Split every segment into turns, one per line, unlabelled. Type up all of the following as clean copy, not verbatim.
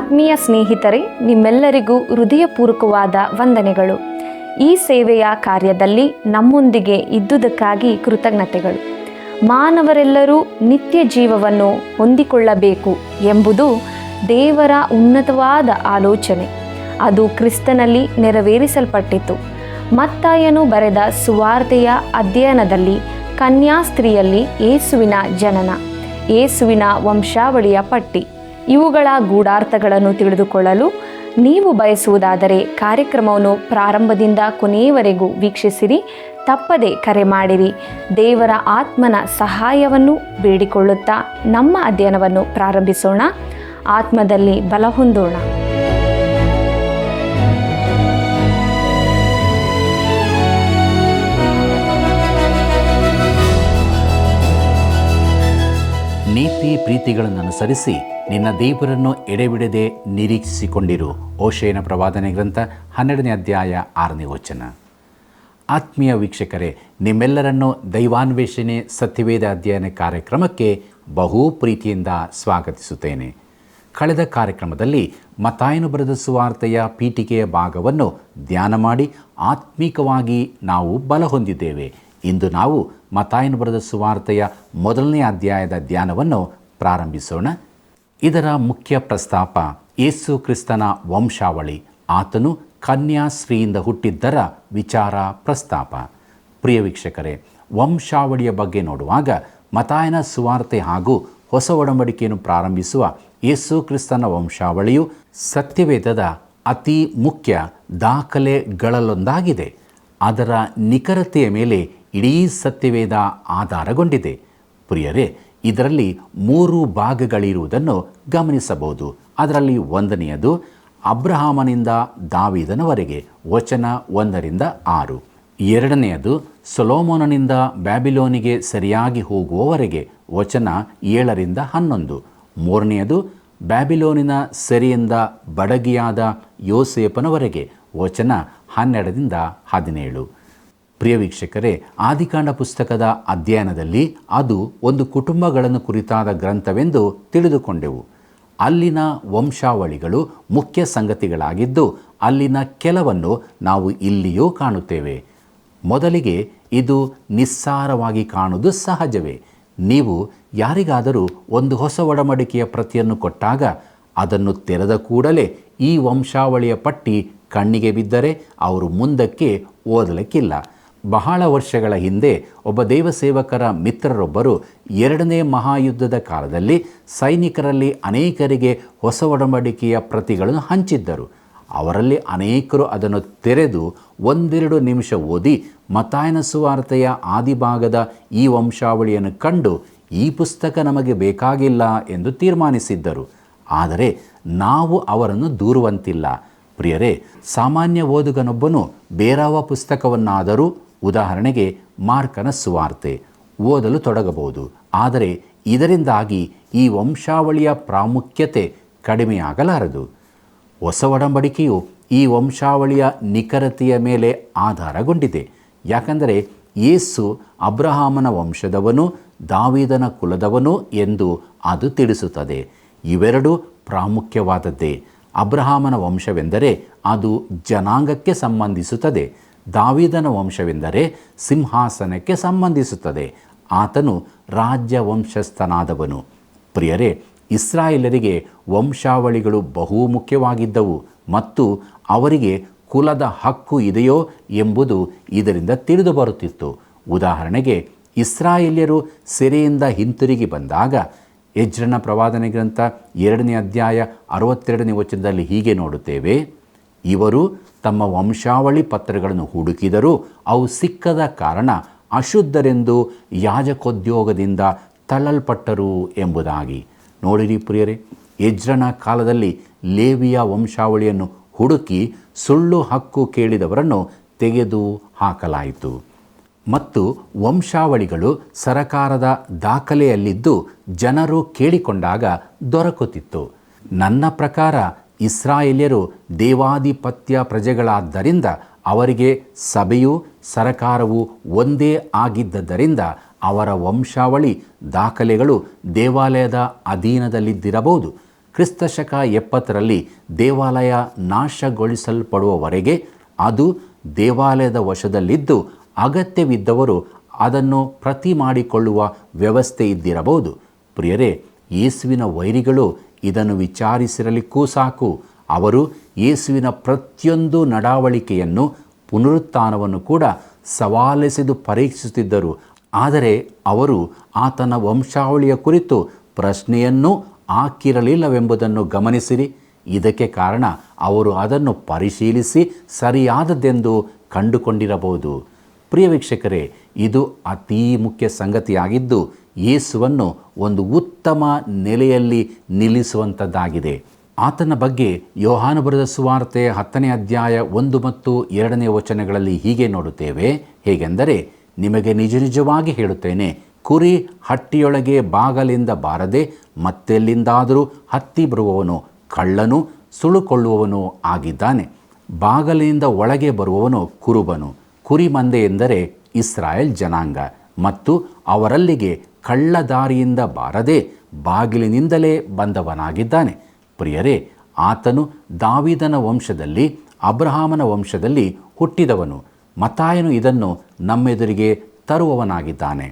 ಆತ್ಮೀಯ ಸ್ನೇಹಿತರೆ, ನಿಮ್ಮೆಲ್ಲರಿಗೂ ಹೃದಯಪೂರ್ವಕವಾದ ವಂದನೆಗಳು. ಈ ಸೇವೆಯ ಕಾರ್ಯದಲ್ಲಿ ನಮ್ಮೊಂದಿಗೆ ಇದ್ದುದಕ್ಕಾಗಿ ಕೃತಜ್ಞತೆಗಳು. ಮಾನವರೆಲ್ಲರೂ ನಿತ್ಯ ಜೀವವನ್ನು ಹೊಂದಿಕೊಳ್ಳಬೇಕು ಎಂಬುದು ದೇವರ ಉನ್ನತವಾದ ಆಲೋಚನೆ. ಅದು ಕ್ರಿಸ್ತನಲ್ಲಿ ನೆರವೇರಿಸಲ್ಪಟ್ಟಿತು. ಮತ್ತಾಯನು ಬರೆದ ಸುವಾರ್ತೆಯ ಅಧ್ಯಯನದಲ್ಲಿ ಕನ್ಯಾಸ್ತ್ರೀಯಲ್ಲಿ ಯೇಸುವಿನ ಜನನ, ಯೇಸುವಿನ ವಂಶಾವಳಿಯ ಪಟ್ಟಿ, ಇವುಗಳ ಗೂಢಾರ್ಥಗಳನ್ನು ತಿಳಿದುಕೊಳ್ಳಲು ನೀವು ಬಯಸುವುದಾದರೆ ಕಾರ್ಯಕ್ರಮವನ್ನು ಪ್ರಾರಂಭದಿಂದ ಕೊನೆಯವರೆಗೂ ವೀಕ್ಷಿಸಿರಿ. ತಪ್ಪದೆ ಕರೆ ಮಾಡಿರಿ. ದೇವರ ಆತ್ಮನ ಸಹಾಯವನ್ನು ಬೇಡಿಕೊಳ್ಳುತ್ತಾ ನಮ್ಮ ಅಧ್ಯಯನವನ್ನು ಪ್ರಾರಂಭಿಸೋಣ. ಆತ್ಮದಲ್ಲಿ ಬಲ ಹೊಂದೋಣ.
ನೀತಿ ಪ್ರೀತಿಗಳನ್ನು ಅನುಸರಿಸಿ ನಿನ್ನ ದೇವರನ್ನು ಎಡೆಬಿಡದೆ ನಿರೀಕ್ಷಿಸಿಕೊಂಡಿರು. ಓಶೇಯನ ಪ್ರವಾದನೆ ಗ್ರಂಥ 12ನೇ ಅಧ್ಯಾಯ 6ನೇ ವಚನ. ಆತ್ಮೀಯ ವೀಕ್ಷಕರೇ, ನಿಮ್ಮೆಲ್ಲರನ್ನು ದೈವಾನ್ವೇಷಣೆ ಸತ್ಯವೇದ ಅಧ್ಯಯನ ಕಾರ್ಯಕ್ರಮಕ್ಕೆ ಬಹು ಪ್ರೀತಿಯಿಂದ ಸ್ವಾಗತಿಸುತ್ತೇನೆ. ಕಳೆದ ಕಾರ್ಯಕ್ರಮದಲ್ಲಿ ಮತ್ತಾಯನು ಬರೆದ ಸುವಾರ್ತೆಯ ಪೀಠಿಕೆಯ ಭಾಗವನ್ನು ಧ್ಯಾನ ಮಾಡಿ ಆತ್ಮೀಕವಾಗಿ ನಾವು ಬಲ ಹೊಂದಿದ್ದೇವೆ. ಇಂದು ನಾವು ಮತ್ತಾಯನು ಬರೆದ ಸುವಾರ್ತೆಯ 1ನೇ ಅಧ್ಯಾಯದ ಧ್ಯಾನವನ್ನು ಪ್ರಾರಂಭಿಸೋಣ. ಇದರ ಮುಖ್ಯ ಪ್ರಸ್ತಾಪ ಯೇಸು ಕ್ರಿಸ್ತನ ವಂಶಾವಳಿ, ಆತನು ಕನ್ಯಾಶ್ರೀಯಿಂದ ಹುಟ್ಟಿದ್ದರ ವಿಚಾರ ಪ್ರಸ್ತಾಪ. ಪ್ರಿಯ ವೀಕ್ಷಕರೇ, ವಂಶಾವಳಿಯ ಬಗ್ಗೆ ನೋಡುವಾಗ ಮತ್ತಾಯನ ಸುವಾರ್ತೆ ಹಾಗೂ ಹೊಸ ಒಡಂಬಡಿಕೆಯನ್ನು ಪ್ರಾರಂಭಿಸುವ ಯೇಸು ಕ್ರಿಸ್ತನ ವಂಶಾವಳಿಯು ಸತ್ಯವೇದದ ಅತಿ ಮುಖ್ಯ ದಾಖಲೆಗಳಲ್ಲೊಂದಾಗಿದೆ. ಅದರ ನಿಖರತೆಯ ಮೇಲೆ ಇಡೀ ಸತ್ಯವೇದ ಆಧಾರಗೊಂಡಿದೆ. ಪ್ರಿಯರೇ, ಇದರಲ್ಲಿ 3 ಭಾಗಗಳಿರುವುದನ್ನು ಗಮನಿಸಬಹುದು. ಅದರಲ್ಲಿ 1ನೆಯದು ಅಬ್ರಹಾಮನಿಂದ ದಾವೀದನವರೆಗೆ, ವಚನ 1ರಿಂದ 6. 2ನೆಯದು ಸೊಲೊಮೋನನಿಂದ ಬ್ಯಾಬಿಲೋನಿಗೆ ಸರಿಯಾಗಿ ಹೋಗುವವರೆಗೆ, ವಚನ 7ರಿಂದ 11. 3ನೆಯದು ಬ್ಯಾಬಿಲೋನಿನ ಸೆರೆಯಿಂದ ಬಡಗಿಯಾದ ಯೋಸೇಫನವರೆಗೆ, ವಚನ 12ರಿಂದ 17. ಪ್ರಿಯ ವೀಕ್ಷಕರೇ, ಆದಿಕಾಂಡ ಪುಸ್ತಕದ ಅಧ್ಯಯನದಲ್ಲಿ ಅದು ಒಂದು ಕುಟುಂಬಗಳನ್ನು ಕುರಿತಾದ ಗ್ರಂಥವೆಂದು ತಿಳಿದುಕೊಂಡೆವು. ಅಲ್ಲಿನ ವಂಶಾವಳಿಗಳು ಮುಖ್ಯ ಸಂಗತಿಗಳಾಗಿದ್ದು, ಅಲ್ಲಿನ ಕೆಲವನ್ನು ನಾವು ಇಲ್ಲಿಯೂ ಕಾಣುತ್ತೇವೆ. ಮೊದಲಿಗೆ ಇದು ನಿಸ್ಸಾರವಾಗಿ ಕಾಣುವುದು ಸಹಜವೇ. ನೀವು ಯಾರಿಗಾದರೂ ಒಂದು ಹೊಸ ಒಡಂಬಡಿಕೆಯ ಪ್ರತಿಯನ್ನು ಕೊಟ್ಟಾಗ ಅದನ್ನು ತೆರೆದ ಕೂಡಲೇ ಈ ವಂಶಾವಳಿಯ ಪಟ್ಟಿ ಕಣ್ಣಿಗೆ ಬಿದ್ದರೆ ಅವರು ಮುಂದಕ್ಕೆ ಓದಲಿಕ್ಕಿಲ್ಲ. ಬಹಳ ವರ್ಷಗಳ ಹಿಂದೆ ಒಬ್ಬ ದೇವಸೇವಕರ ಮಿತ್ರರೊಬ್ಬರು 2ನೇ ಮಹಾಯುದ್ಧದ ಕಾಲದಲ್ಲಿ ಸೈನಿಕರಲ್ಲಿ ಅನೇಕರಿಗೆ ಹೊಸ ಒಡಂಬಡಿಕೆಯ ಪ್ರತಿಗಳನ್ನು ಹಂಚಿದ್ದರು. ಅವರಲ್ಲಿ ಅನೇಕರು ಅದನ್ನು ತೆರೆದು 1-2 ನಿಮಿಷ ಓದಿ ಮತ್ತಾಯನ ಸುವಾರ್ತೆಯ ಆದಿಭಾಗದ ಈ ವಂಶಾವಳಿಯನ್ನು ಕಂಡು ಈ ಪುಸ್ತಕ ನಮಗೆ ಬೇಕಾಗಿಲ್ಲ ಎಂದು ತೀರ್ಮಾನಿಸಿದ್ದರು. ಆದರೆ ನಾವು ಅವರನ್ನು ದೂರುವಂತಿಲ್ಲ. ಪ್ರಿಯರೇ, ಸಾಮಾನ್ಯ ಓದುಗನೊಬ್ಬನು ಬೇರಾವ ಪುಸ್ತಕವನ್ನಾದರೂ, ಉದಾಹರಣೆಗೆ ಮಾರ್ಕನ ಸುವಾರ್ತೆ, ಓದಲು ತೊಡಗಬಹುದು. ಆದರೆ ಇದರಿಂದಾಗಿ ಈ ವಂಶಾವಳಿಯ ಪ್ರಾಮುಖ್ಯತೆ ಕಡಿಮೆಯಾಗಲಾರದು. ಹೊಸ ಒಡಂಬಡಿಕೆಯು ಈ ವಂಶಾವಳಿಯ ನಿಖರತೆಯ ಮೇಲೆ ಆಧಾರಗೊಂಡಿದೆ. ಯಾಕಂದರೆ ಯೇಸು ಅಬ್ರಹಾಮನ ವಂಶದವನು, ದಾವೀದನ ಕುಲದವನು ಎಂದು ಅದು ತಿಳಿಸುತ್ತದೆ. ಇವೆರಡೂ ಪ್ರಾಮುಖ್ಯವಾದದ್ದೇ. ಅಬ್ರಹಾಮನ ವಂಶವೆಂದರೆ ಅದು ಜನಾಂಗಕ್ಕೆ ಸಂಬಂಧಿಸುತ್ತದೆ. ದಾವೀದನ ವಂಶವೆಂದರೆ ಸಿಂಹಾಸನಕ್ಕೆ ಸಂಬಂಧಿಸುತ್ತದೆ. ಆತನು ರಾಜ್ಯ ವಂಶಸ್ಥನಾದವನು. ಪ್ರಿಯರೇ, ಇಸ್ರಾಯೇಲರಿಗೆ ವಂಶಾವಳಿಗಳು ಬಹು ಮುಖ್ಯವಾಗಿದ್ದವು ಮತ್ತು ಅವರಿಗೆ ಕುಲದ ಹಕ್ಕು ಇದೆಯೋ ಎಂಬುದು ಇದರಿಂದ ತಿಳಿದು ಬರುತ್ತಿತ್ತು. ಉದಾಹರಣೆಗೆ, ಇಸ್ರಾಯೇಲ್ಯರು ಸೆರೆಯಿಂದ ಹಿಂತಿರುಗಿ ಬಂದಾಗ ಎಜ್ರನ ಪ್ರವಾದನೆ ಗ್ರಂಥ 2ನೇ ಅಧ್ಯಾಯ 62ನೇ ವಚನದಲ್ಲಿ ಹೀಗೆ ನೋಡುತ್ತೇವೆ: ಇವರು ತಮ್ಮ ವಂಶಾವಳಿ ಪತ್ರಗಳನ್ನು ಹುಡುಕಿದರೂ ಅವು ಸಿಕ್ಕದ ಕಾರಣ ಅಶುದ್ಧರೆಂದು ಯಾಜಕೋದ್ಯೋಗದಿಂದ ತಳ್ಳಲ್ಪಟ್ಟರು ಎಂಬುದಾಗಿ. ನೋಡಿರಿ ಪ್ರಿಯರೇ, ಎಜ್ರನ ಕಾಲದಲ್ಲಿ ಲೇವಿಯ ವಂಶಾವಳಿಯನ್ನು ಹುಡುಕಿ ಸುಳ್ಳು ಹಕ್ಕು ಕೇಳಿದವರನ್ನು ತೆಗೆದು ಹಾಕಲಾಯಿತು. ಮತ್ತು ವಂಶಾವಳಿಗಳು ಸರಕಾರದ ದಾಖಲೆಯಲ್ಲಿದ್ದು ಜನರು ಕೇಳಿಕೊಂಡಾಗ ದೊರಕುತ್ತಿತ್ತು. ನನ್ನ ಪ್ರಕಾರ ಇಸ್ರಾಯೇಲ್ಯರು ದೇವಾಧಿಪತ್ಯ ಪ್ರಜೆಗಳಾದ್ದರಿಂದ ಅವರಿಗೆ ಸಭೆಯೂ ಸರಕಾರವು ಒಂದೇ ಆಗಿದ್ದರಿಂದ ಅವರ ವಂಶಾವಳಿ ದಾಖಲೆಗಳು ದೇವಾಲಯದ ಅಧೀನದಲ್ಲಿದ್ದಿರಬಹುದು. ಕ್ರಿಸ್ತಶಕ 70ರಲ್ಲಿ ದೇವಾಲಯ ನಾಶಗೊಳಿಸಲ್ಪಡುವವರೆಗೆ ಅದು ದೇವಾಲಯದ ವಶದಲ್ಲಿದ್ದು ಅಗತ್ಯವಿದ್ದವರು ಅದನ್ನು ಪ್ರತಿ ಮಾಡಿಕೊಳ್ಳುವ ವ್ಯವಸ್ಥೆ ಇದ್ದಿರಬಹುದು. ಪ್ರಿಯರೇ, ಯೇಸುವಿನ ವೈರಿಗಳು ಇದನ್ನು ವಿಚಾರಿಸಿರಲಿಕ್ಕೂ ಸಾಕು. ಅವರು ಯೇಸುವಿನ ಪ್ರತಿಯೊಂದು ನಡಾವಳಿಕೆಯನ್ನು, ಪುನರುತ್ಥಾನವನ್ನು ಕೂಡ ಸವಾಲೆಸೆದು ಪರೀಕ್ಷಿಸುತ್ತಿದ್ದರು. ಆದರೆ ಅವರು ಆತನ ವಂಶಾವಳಿಯ ಕುರಿತು ಪ್ರಶ್ನೆಯನ್ನೂ ಹಾಕಿರಲಿಲ್ಲವೆಂಬುದನ್ನು ಗಮನಿಸಿರಿ. ಇದಕ್ಕೆ ಕಾರಣ ಅವರು ಅದನ್ನು ಪರಿಶೀಲಿಸಿ ಸರಿಯಾದದ್ದೆಂದು ಕಂಡುಕೊಂಡಿರಬಹುದು. ಪ್ರಿಯ ವೀಕ್ಷಕರೇ, ಇದು ಅತೀ ಮುಖ್ಯ ಸಂಗತಿಯಾಗಿದ್ದು ಯೇಸುವನ್ನು ಒಂದು ಉತ್ತಮ ನೆಲೆಯಲ್ಲಿ ನಿಲ್ಲಿಸುವಂಥದ್ದಾಗಿದೆ. ಆತನ ಬಗ್ಗೆ ಯೋಹಾನ ಬರೆದ ಸುವಾರ್ತೆ 10ನೇ ಅಧ್ಯಾಯ 1 ಮತ್ತು 2ನೇ ವಚನಗಳಲ್ಲಿ ಹೀಗೆ ನೋಡುತ್ತೇವೆ. ಹೇಗೆಂದರೆ, ನಿಮಗೆ ನಿಜ ನಿಜವಾಗಿ ಹೇಳುತ್ತೇನೆ, ಕುರಿ ಹಟ್ಟಿಯೊಳಗೆ ಬಾಗಲಿಂದ ಬಾರದೆ ಮತ್ತೆಲ್ಲಿಂದಾದರೂ ಹತ್ತಿ ಬರುವವನು ಕಳ್ಳನು, ಸುಳುಕೊಳ್ಳುವವನು ಆಗಿದ್ದಾನೆ. ಬಾಗಲಿನಿಂದ ಒಳಗೆ ಬರುವವನು ಕುರುಬನು. ಕುರಿ ಮಂದೆ ಎಂದರೆ ಇಸ್ರಾಯೇಲ್ ಜನಾಂಗ, ಮತ್ತು ಅವರಲ್ಲಿಗೆ ಕಳ್ಳ ದಾರಿಯಿಂದ ಬಾರದೆ ಬಾಗಿಲಿನಿಂದಲೇ ಬಂದವನಾಗಿದ್ದಾನೆ. ಪ್ರಿಯರೇ, ಆತನು ದಾವೀದನ ವಂಶದಲ್ಲಿ, ಅಬ್ರಹಾಮನ ವಂಶದಲ್ಲಿ ಹುಟ್ಟಿದವನು. ಮತ್ತಾಯನು ಇದನ್ನು ನಮ್ಮೆದುರಿಗೆ ತರುವವನಾಗಿದ್ದಾನೆ.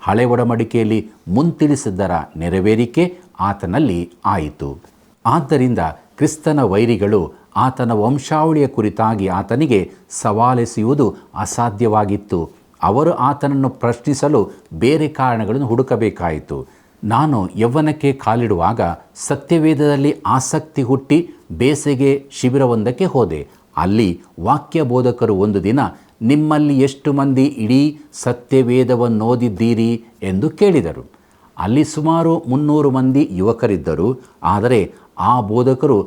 ಹಳೆ ಒಡಂಬಡಿಕೆಯಲ್ಲಿ ಮುಂತಿಳಿಸಿದ್ದರ ನೆರವೇರಿಕೆ ಆತನಲ್ಲಿ ಆಯಿತು. ಆದ್ದರಿಂದ ಕ್ರಿಸ್ತನ ವೈರಿಗಳು ಆತನ ವಂಶಾವಳಿಯ ಕುರಿತಾಗಿ ಆತನಿಗೆ ಸವಾಲೆಸೆಯುವುದು ಅಸಾಧ್ಯವಾಗಿತ್ತು. ಅವರು ಆತನನ್ನು ಪ್ರಶ್ನಿಸಲು ಬೇರೆ ಕಾರಣಗಳನ್ನು ಹುಡುಕಬೇಕಾಯಿತು. ನಾನು ಯೌವನಕ್ಕೆ ಕಾಲಿಡುವಾಗ ಸತ್ಯವೇದದಲ್ಲಿ ಆಸಕ್ತಿ ಹುಟ್ಟಿ ಬೇಸಿಗೆ ಶಿಬಿರವೊಂದಕ್ಕೆ ಹೋದೆ. ಅಲ್ಲಿ ವಾಕ್ಯ ಬೋಧಕರು ಒಂದು ದಿನ, ನಿಮ್ಮಲ್ಲಿ ಎಷ್ಟು ಮಂದಿ ಇಡೀ ಸತ್ಯವೇದವನ್ನು ಓದಿದ್ದೀರಿ ಎಂದು ಕೇಳಿದರು. ಅಲ್ಲಿ ಸುಮಾರು 300 ಮಂದಿ ಯುವಕರಿದ್ದರು. ಆದರೆ ಆ ಬೋಧಕರು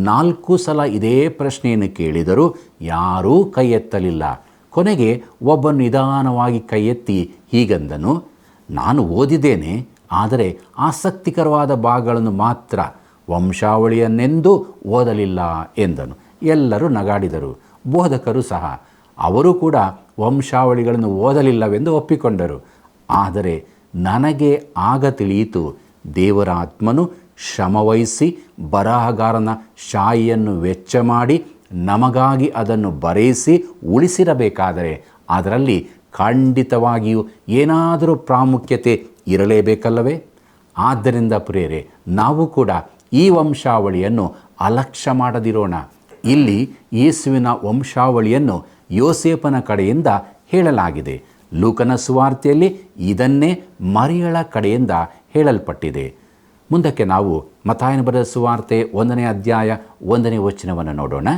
4 ಸಲ ಇದೇ ಪ್ರಶ್ನೆಯನ್ನು ಕೇಳಿದರೂ ಯಾರೂ ಕೈ ಎತ್ತಲಿಲ್ಲ. ಕೊನೆಗೆ ಒಬ್ಬನು ನಿಧಾನವಾಗಿ ಕೈ ಎತ್ತಿ ಹೀಗಂದನು, ನಾನು ಓದಿದ್ದೇನೆ, ಆದರೆ ಆಸಕ್ತಿಕರವಾದ ಭಾಗಗಳನ್ನು ಮಾತ್ರ, ವಂಶಾವಳಿಯನ್ನೆಂದೂ ಓದಲಿಲ್ಲ ಎಂದನು. ಎಲ್ಲರೂ ನಗಾಡಿದರು. ಬೋಧಕರು ಸಹ, ಅವರು ಕೂಡ ವಂಶಾವಳಿಗಳನ್ನು ಓದಲಿಲ್ಲವೆಂದು ಒಪ್ಪಿಕೊಂಡರು. ಆದರೆ ನನಗೆ ಆಗ ತಿಳಿಯಿತು, ದೇವರ ಆತ್ಮನು ಶ್ರಮವಹಿಸಿ ಬರಹಗಾರನ ಶಾಯಿಯನ್ನು ವೆಚ್ಚ ಮಾಡಿ ನಮಗಾಗಿ ಅದನ್ನು ಬರೆಯಿಸಿ ಉಳಿಸಿರಬೇಕಾದರೆ ಅದರಲ್ಲಿ ಖಂಡಿತವಾಗಿಯೂ ಏನಾದರೂ ಪ್ರಾಮುಖ್ಯತೆ ಇರಲೇಬೇಕಲ್ಲವೇ? ಆದ್ದರಿಂದ ಪ್ರಿಯರೇ, ನಾವು ಕೂಡ ಈ ವಂಶಾವಳಿಯನ್ನು ಅಲಕ್ಷ್ಯ ಮಾಡದಿರೋಣ. ಇಲ್ಲಿ ಯೇಸುವಿನ ವಂಶಾವಳಿಯನ್ನು ಯೋಸೇಫನ ಕಡೆಯಿಂದ ಹೇಳಲಾಗಿದೆ. ಲೂಕನ ಸುವಾರ್ತೆಯಲ್ಲಿ ಇದನ್ನೇ ಮರಿಯಳ ಕಡೆಯಿಂದ ಹೇಳಲ್ಪಟ್ಟಿದೆ. ಮುಂದಕ್ಕೆ ನಾವು ಮತ್ತಾಯನ ಬರೆದ ಸುವಾರ್ತೆ 1ನೇ ಅಧ್ಯಾಯ 1ನೇ ವಚನವನ್ನು ನೋಡೋಣ.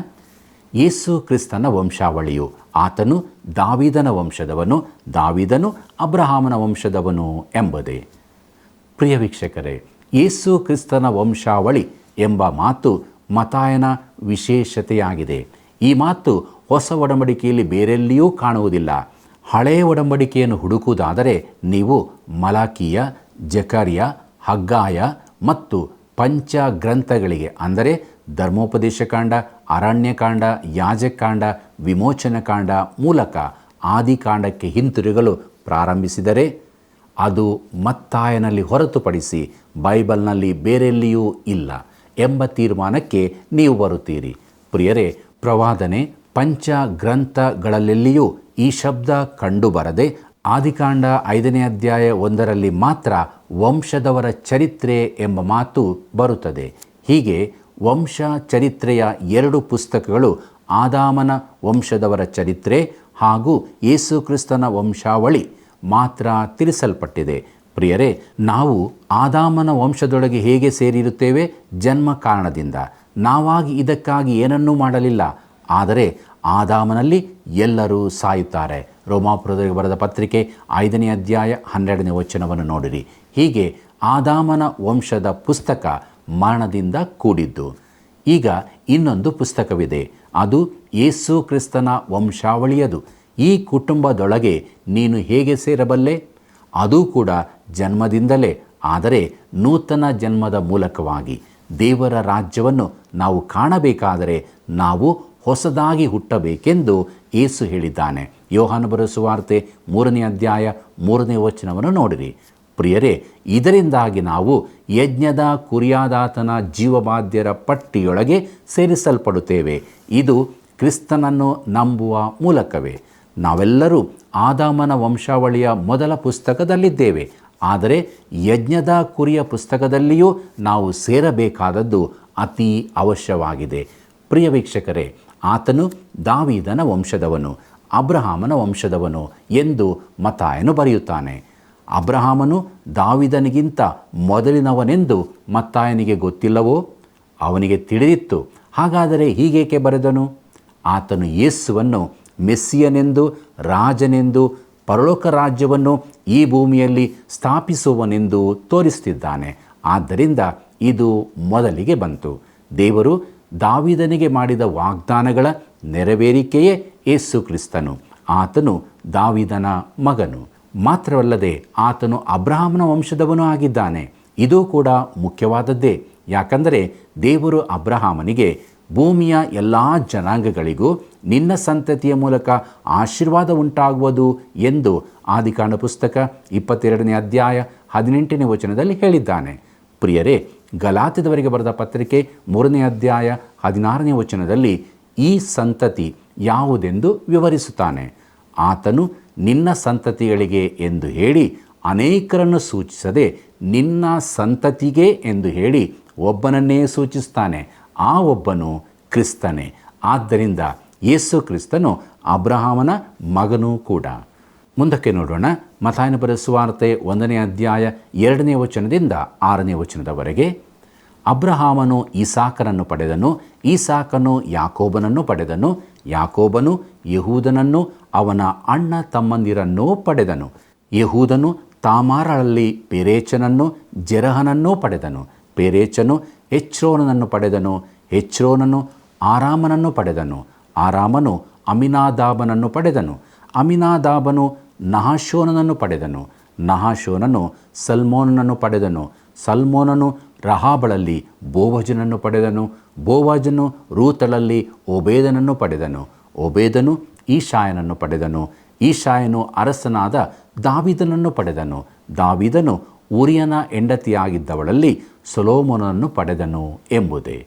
ಯೇಸು ಕ್ರಿಸ್ತನ ವಂಶಾವಳಿಯು, ಆತನು ದಾವೀದನ ವಂಶದವನು, ದಾವೀದನು ಅಬ್ರಹಾಮನ ವಂಶದವನು ಎಂಬುದೇ. ಪ್ರಿಯ ವೀಕ್ಷಕರೇ, ಯೇಸು ಕ್ರಿಸ್ತನ ವಂಶಾವಳಿ ಎಂಬ ಮಾತು ಮತ್ತಾಯನ ವಿಶೇಷತೆಯಾಗಿದೆ. ಈ ಮಾತು ಹೊಸ ಒಡಂಬಡಿಕೆಯಲ್ಲಿ ಬೇರೆಲ್ಲಿಯೂ ಕಾಣುವುದಿಲ್ಲ. ಹಳೆಯ ಒಡಂಬಡಿಕೆಯನ್ನು ಹುಡುಕುವುದಾದರೆ ನೀವು ಮಲಾಕಿಯ, ಜಕರ್ಯ, ಹಗ್ಗಾಯ ಮತ್ತು ಪಂಚ ಗ್ರಂಥಗಳಿಗೆ, ಅಂದರೆ ಧರ್ಮೋಪದೇಶಕಾಂಡ, ಅರಣ್ಯಕಾಂಡ, ಯಾಜಕಾಂಡ, ವಿಮೋಚನಕಾಂಡ ಮೂಲಕ ಆದಿಕಾಂಡಕ್ಕೆ ಹಿಂತಿರುಗಲು ಪ್ರಾರಂಭಿಸಿದರೆ ಅದು ಮತ್ತಾಯನಲ್ಲಿ ಹೊರತುಪಡಿಸಿ ಬೈಬಲ್ನಲ್ಲಿ ಬೇರೆಲ್ಲಿಯೂ ಇಲ್ಲ ಎಂಬ ತೀರ್ಮಾನಕ್ಕೆ ನೀವು ಬರುತ್ತೀರಿ. ಪ್ರಿಯರೇ, ಪ್ರವಾದನೆ ಪಂಚ ಗ್ರಂಥಗಳಲ್ಲೆಲ್ಲಿಯೂ ಈ ಶಬ್ದ ಕಂಡುಬರದೆ ಆದಿಕಾಂಡ 5ನೇ ಅಧ್ಯಾಯ 1ರಲ್ಲಿ ಮಾತ್ರ ವಂಶದವರ ಚರಿತ್ರೆ ಎಂಬ ಮಾತು ಬರುತ್ತದೆ. ಹೀಗೆ ವಂಶ ಚರಿತ್ರೆಯ 2 ಪುಸ್ತಕಗಳು ಆದಾಮನ ವಂಶದವರ ಚರಿತ್ರೆ ಹಾಗೂ ಯೇಸು ಕ್ರಿಸ್ತನ ವಂಶಾವಳಿ ಮಾತ್ರ ತಿಳಿಸಲ್ಪಟ್ಟಿದೆ. ಪ್ರಿಯರೇ, ನಾವು ಆದಾಮನ ವಂಶದೊಳಗೆ ಹೇಗೆ ಸೇರಿರುತ್ತೇವೆ? ಜನ್ಮ ಕಾರಣದಿಂದ. ನಾವಾಗಿ ಇದಕ್ಕಾಗಿ ಏನನ್ನೂ ಮಾಡಲಿಲ್ಲ. ಆದರೆ ಆದಾಮನಲ್ಲಿ ಎಲ್ಲರೂ ಸಾಯುತ್ತಾರೆ. ರೋಮಾಪುರದವರಿಗೆ ಬರೆದ ಪತ್ರಿಕೆ 5ನೇ ಅಧ್ಯಾಯ 12ನೇ ವಚನವನ್ನು ನೋಡಿರಿ. ಹೀಗೆ ಆದಾಮನ ವಂಶದ ಪುಸ್ತಕ ಮರಣದಿಂದ ಕೂಡಿದ್ದು. ಈಗ ಇನ್ನೊಂದು ಪುಸ್ತಕವಿದೆ, ಅದು ಯೇಸು ಕ್ರಿಸ್ತನ ವಂಶಾವಳಿಯದು. ಈ ಕುಟುಂಬದೊಳಗೆ ನೀನು ಹೇಗೆ ಸೇರಬಲ್ಲೆ? ಅದೂ ಕೂಡ ಜನ್ಮದಿಂದಲೇ, ಆದರೆ ನೂತನ ಜನ್ಮದ ಮೂಲಕವಾಗಿ. ದೇವರ ರಾಜ್ಯವನ್ನು ನಾವು ಕಾಣಬೇಕಾದರೆ ನಾವು ಹೊಸದಾಗಿ ಹುಟ್ಟಬೇಕೆಂದು ಯೇಸು ಹೇಳಿದ್ದಾನೆ. ಯೋಹಾನ ಬರೆದ ಸುವಾರ್ತೆ 3ನೇ ಅಧ್ಯಾಯ 3ನೇ ವಚನವನ್ನು ನೋಡಿರಿ. ಪ್ರಿಯರೇ, ಇದರಿಂದಾಗಿ ನಾವು ಯಜ್ಞದ ಕುರಿಯಾದಾತನ ಜೀವಬಾಧ್ಯರ ಪಟ್ಟಿಯೊಳಗೆ ಸೇರಿಸಲ್ಪಡುತ್ತೇವೆ. ಇದು ಕ್ರಿಸ್ತನನ್ನು ನಂಬುವ ಮೂಲಕವೇ. ನಾವೆಲ್ಲರೂ ಆದಾಮನ ವಂಶಾವಳಿಯ ಮೊದಲ ಪುಸ್ತಕದಲ್ಲಿದ್ದೇವೆ. ಆದರೆ ಯಜ್ಞದ ಕುರಿಯ ಪುಸ್ತಕದಲ್ಲಿಯೂ ನಾವು ಸೇರಬೇಕಾದದ್ದು ಅತಿ ಅವಶ್ಯವಾಗಿದೆ. ಪ್ರಿಯ ವೀಕ್ಷಕರೇ, ಆತನು ದಾವೀದನ ವಂಶದವನು, ಅಬ್ರಹಾಮನ ವಂಶದವನು ಎಂದು ಮತ್ತಾಯನು ಬರೆಯುತ್ತಾನೆ. ಅಬ್ರಹಾಮನು ದಾವೀದನಿಗಿಂತ ಮೊದಲಿನವನೆಂದು ಮತ್ತಾಯನಿಗೆ ಗೊತ್ತಿಲ್ಲವೋ? ಅವನಿಗೆ ತಿಳಿದಿತ್ತು. ಹಾಗಾದರೆ ಹೀಗೇಕೆ ಬರೆದನು? ಆತನು ಯೇಸುವನ್ನು ಮೆಸ್ಸಿಯನೆಂದು, ರಾಜನೆಂದು, ಪರಲೋಕ ರಾಜ್ಯವನ್ನು ಈ ಭೂಮಿಯಲ್ಲಿ ಸ್ಥಾಪಿಸುವನೆಂದು ತೋರಿಸುತ್ತಿದ್ದಾನೆ. ಆದ್ದರಿಂದ ಇದು ಮೊದಲಿಗೆ ಬಂತು. ದೇವರು ದಾವೀದನಿಗೆ ಮಾಡಿದ ವಾಗ್ದಾನಗಳ ನೆರವೇರಿಕೆಯೇ ಯೇಸು ಕ್ರಿಸ್ತನು. ಆತನು ದಾವೀದನ ಮಗನು. ಮಾತ್ರವಲ್ಲದೆ ಆತನು ಅಬ್ರಹಾಮನ ವಂಶದವನೂ ಆಗಿದ್ದಾನೆ. ಇದೂ ಕೂಡ ಮುಖ್ಯವಾದದ್ದೇ. ಯಾಕಂದರೆ ದೇವರು ಅಬ್ರಹಾಮನಿಗೆ ಭೂಮಿಯ ಎಲ್ಲ ಜನಾಂಗಗಳಿಗೂ ನಿನ್ನ ಸಂತತಿಯ ಮೂಲಕ ಆಶೀರ್ವಾದ ಉಂಟಾಗುವುದು ಎಂದು ಆದಿಕಾಂಡ ಪುಸ್ತಕ 22ನೇ ಅಧ್ಯಾಯ 18ನೇ ವಚನದಲ್ಲಿ ಹೇಳಿದ್ದಾನೆ. ಪ್ರಿಯರೇ, ಗಲಾತ್ಯದವರಿಗೆ ಬರೆದ ಪತ್ರಿಕೆ 3ನೇ ಅಧ್ಯಾಯ 16ನೇ ವಚನದಲ್ಲಿ ಈ ಸಂತತಿ ಯಾವುದೆಂದು ವಿವರಿಸುತ್ತಾನೆ. ಆತನು ನಿನ್ನ ಸಂತತಿಗಳಿಗೆ ಎಂದು ಹೇಳಿ ಅನೇಕರನ್ನು ಸೂಚಿಸದೆ ನಿನ್ನ ಸಂತತಿಗೆ ಎಂದು ಹೇಳಿ ಒಬ್ಬನನ್ನೇ ಸೂಚಿಸ್ತಾನೆ. ಆ ಒಬ್ಬನು ಕ್ರಿಸ್ತನೇ. ಆದ್ದರಿಂದ ಯೇಸು ಕ್ರಿಸ್ತನು ಅಬ್ರಹಾಮನ ಮಗನೂ ಕೂಡ. ಮುಂದಕ್ಕೆ ನೋಡೋಣ. ಮತ್ತಾಯನ ಬರೆದ ಸುವಾರ್ತೆ 1ನೇ ಅಧ್ಯಾಯ 2ನೇ ವಚನದಿಂದ 6ನೇ ವಚನದವರೆಗೆ. ಅಬ್ರಹಾಮನು ಇಸಾಕನನ್ನು ಪಡೆದನು, ಇಸಾಕನು ಯಾಕೋಬನನ್ನು ಪಡೆದನು, ಯಾಕೋಬನು ಯಹೂದನನ್ನು ಅವನ ಅಣ್ಣ ತಮ್ಮಂದಿರನ್ನೂ ಪಡೆದನು. ಯಹೂದನು ತಾಮಾರಳಲ್ಲಿ ಪೆರೇಚನನ್ನು ಜೆರಹನನ್ನೂ ಪಡೆದನು. ಪೆರೇಚನು ಹೆಚ್ರೋನನನ್ನು ಪಡೆದನು. ಹೆಚ್ರೋನನು ಆರಾಮನನ್ನು ಪಡೆದನು. ಆರಾಮನು ಅಮಿನಾದಾಬನನ್ನು ಪಡೆದನು. ಅಮಿನಾದಾಬನು ನಹಾಶೋನನನ್ನು ಪಡೆದನು. ನಹಾಶೋನನು ಸಲ್ಮೋನನನ್ನು ಪಡೆದನು. ಸಲ್ಮೋನನು ರಹಾಬಳಲ್ಲಿ ಬೋವಜನನ್ನು ಪಡೆದನು. ಬೋವಜನು ರೂತಳಲ್ಲಿ ಓಬೇದನನ್ನು ಪಡೆದನು. ಓಬೇದನು ಈಶಾಯನನ್ನು ಪಡೆದನು. ಈಶಾಯನು ಅರಸನಾದ ದಾವೀದನನ್ನು ಪಡೆದನು. ದಾವೀದನು ಊರಿಯನ ಹೆಂಡತಿಯಾಗಿದ್ದವಳಲ್ಲಿ ಸೊಲೊಮೋನನನ್ನು ಪಡೆದನು ಎಂಬುದೇ.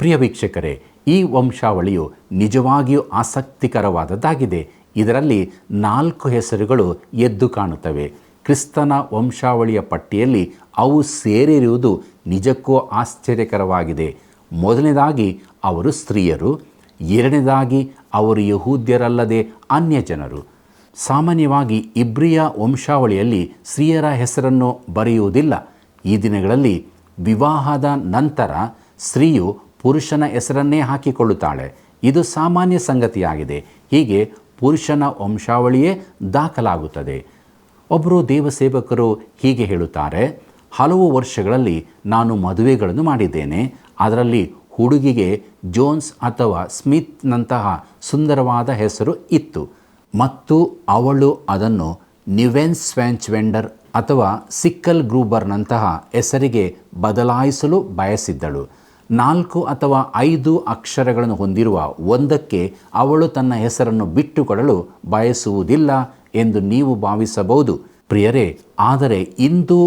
ಪ್ರಿಯ ವೀಕ್ಷಕರೇ, ಈ ವಂಶಾವಳಿಯು ನಿಜವಾಗಿಯೂ ಆಸಕ್ತಿಕರವಾದದ್ದಾಗಿದೆ. ಇದರಲ್ಲಿ 4 ಹೆಸರುಗಳು ಎದ್ದು ಕಾಣುತ್ತವೆ. ಕ್ರಿಸ್ತನ ವಂಶಾವಳಿಯ ಪಟ್ಟಿಯಲ್ಲಿ ಅವು ಸೇರಿರುವುದು ನಿಜಕ್ಕೂ ಆಶ್ಚರ್ಯಕರವಾಗಿದೆ. ಮೊದಲನೇದಾಗಿ ಅವರು ಸ್ತ್ರೀಯರು. ಎರಡನೇದಾಗಿ ಅವರು ಯಹೂದ್ಯರಲ್ಲದೆ ಅನ್ಯಜನರು. ಸಾಮಾನ್ಯವಾಗಿ ಇಬ್ರಿಯ ವಂಶಾವಳಿಯಲ್ಲಿ ಸ್ತ್ರೀಯರ ಹೆಸರನ್ನು ಬರೆಯುವುದಿಲ್ಲ. ಈ ದಿನಗಳಲ್ಲಿ ವಿವಾಹದ ನಂತರ ಸ್ತ್ರೀಯು ಪುರುಷನ ಹೆಸರನ್ನೇ ಹಾಕಿಕೊಳ್ಳುತ್ತಾಳೆ. ಇದು ಸಾಮಾನ್ಯ ಸಂಗತಿಯಾಗಿದೆ. ಹೀಗೆ ಪುರುಷನ ವಂಶಾವಳಿಯೇ ದಾಖಲಾಗುತ್ತದೆ. ಒಬ್ಬರು ದೇವಸೇವಕರು ಹೀಗೆ ಹೇಳುತ್ತಾರೆ, ಹಲವು ವರ್ಷಗಳಲ್ಲಿ ನಾನು ಮದುವೆಗಳನ್ನು ಮಾಡಿದ್ದೇನೆ. ಅದರಲ್ಲಿ ಹುಡುಗಿಗೆ ಜೋನ್ಸ್ ಅಥವಾ ಸ್ಮಿತ್ನಂತಹ ಸುಂದರವಾದ ಹೆಸರು ಇತ್ತು ಮತ್ತು ಅವಳು ಅದನ್ನು ನಿವೆನ್ಸ್ ಸ್ವ್ಯಾಂಚ್ವೆಂಡರ್ ಅಥವಾ ಸಿಕ್ಕಲ್ ಗ್ರೂಬರ್ನಂತಹ ಹೆಸರಿಗೆ ಬದಲಾಯಿಸಲು ಬಯಸಿದ್ದಳು. 4 ಅಥವಾ 5 ಅಕ್ಷರಗಳನ್ನು ಹೊಂದಿರುವ ಒಂದಕ್ಕೆ ಅವಳು ತನ್ನ ಹೆಸರನ್ನು ಬಿಟ್ಟುಕೊಡಲು ಬಯಸುವುದಿಲ್ಲ ಎಂದು ನೀವು ಭಾವಿಸಬಹುದು. ಪ್ರಿಯರೇ, ಆದರೆ ಇಂದು